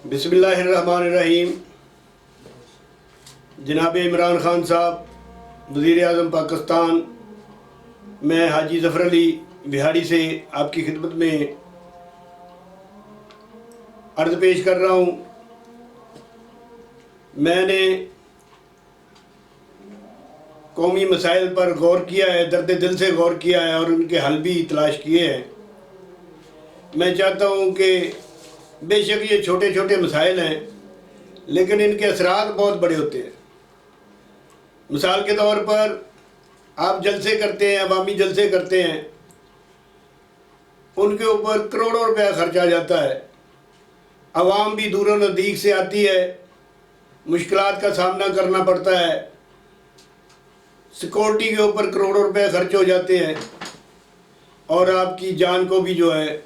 بسم اللہ الرحمن الرحیم۔ جناب عمران خان صاحب وزیر اعظم پاکستان، میں حاجی ظفر علی بہاڑی سے آپ کی خدمت میں عرض پیش کر رہا ہوں۔ میں نے قومی مسائل پر غور کیا ہے، درد دل سے غور کیا ہے اور ان کے حل بھی تلاش کیے ہیں۔ میں چاہتا ہوں کہ بے شک یہ چھوٹے چھوٹے مسائل ہیں لیکن ان کے اثرات بہت بڑے ہوتے ہیں۔ مثال کے طور پر آپ جلسے کرتے ہیں، عوامی جلسے کرتے ہیں، ان کے اوپر کروڑوں روپیہ خرچہ جاتا ہے، عوام بھی دور و نزدیک سے آتی ہے، مشکلات کا سامنا کرنا پڑتا ہے، سیکورٹی کے اوپر کروڑوں روپے خرچ ہو جاتے ہیں اور آپ کی جان کو بھی جو ہے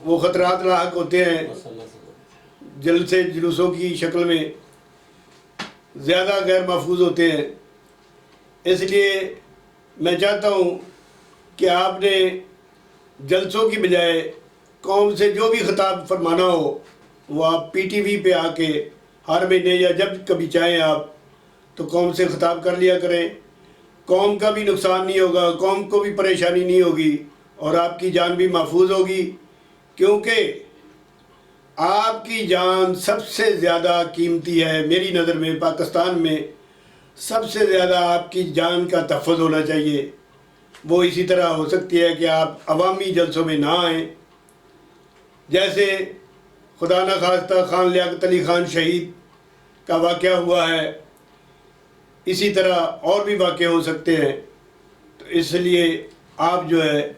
وہ خطرات لاحق ہوتے ہیں۔ جلسے جلوسوں کی شکل میں زیادہ غیر محفوظ ہوتے ہیں۔ اس لیے میں چاہتا ہوں کہ آپ نے جلسوں کی بجائے قوم سے جو بھی خطاب فرمانا ہو وہ آپ پی ٹی وی پہ آ کے ہر مہینے یا جب کبھی چاہیں آپ تو قوم سے خطاب کر لیا کریں۔ قوم کا بھی نقصان نہیں ہوگا، قوم کو بھی پریشانی نہیں ہوگی اور آپ کی جان بھی محفوظ ہوگی، کیونکہ آپ کی جان سب سے زیادہ قیمتی ہے۔ میری نظر میں پاکستان میں سب سے زیادہ آپ کی جان کا تحفظ ہونا چاہیے۔ وہ اسی طرح ہو سکتی ہے کہ آپ عوامی جلسوں میں نہ آئیں، جیسے خدا نخواستہ خان لیاقت علی خان شہید کا واقعہ ہوا ہے، اسی طرح اور بھی واقع ہو سکتے ہیں۔ تو اس لیے آپ جو ہے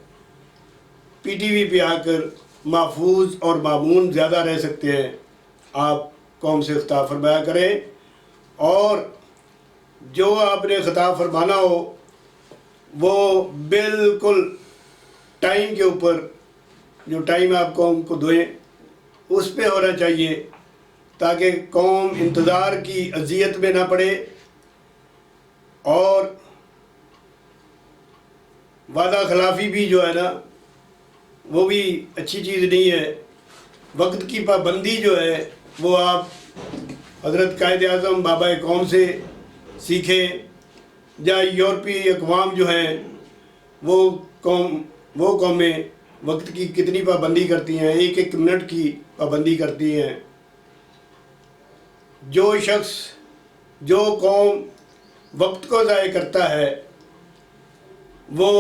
پی ٹی وی پہ آ کر محفوظ اور مامون زیادہ رہ سکتے ہیں۔ آپ قوم سے خطاب فرمایا کریں اور جو آپ نے خطاب فرمانا ہو وہ بالکل ٹائم کے اوپر، جو ٹائم آپ قوم کو دیں اس پہ ہونا چاہیے تاکہ قوم انتظار کی اذیت میں نہ پڑے اور وعدہ خلافی بھی جو ہے نا وہ بھی اچھی چیز نہیں ہے۔ وقت کی پابندی جو ہے وہ آپ حضرت قائد اعظم بابا قوم سے سیکھیں، یا یورپی اقوام جو ہیں وہ قومیں وقت کی کتنی پابندی کرتی ہیں، ایک ایک منٹ کی پابندی کرتی ہیں۔ جو شخص، جو قوم وقت کو ضائع کرتا ہے وہ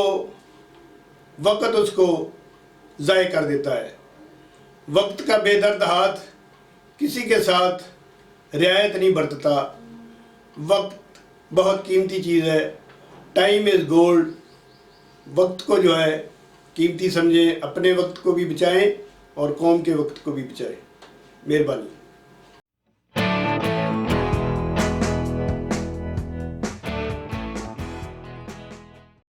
وقت اس کو ضائع کر دیتا ہے۔ وقت کا بے درد ہاتھ کسی کے ساتھ رعایت نہیں برتتا۔ وقت بہت قیمتی چیز ہے، ٹائم از گولڈ۔ وقت کو جو ہے قیمتی سمجھیں، اپنے وقت کو بھی بچائیں اور قوم کے وقت کو بھی بچائیں۔ مہربانی۔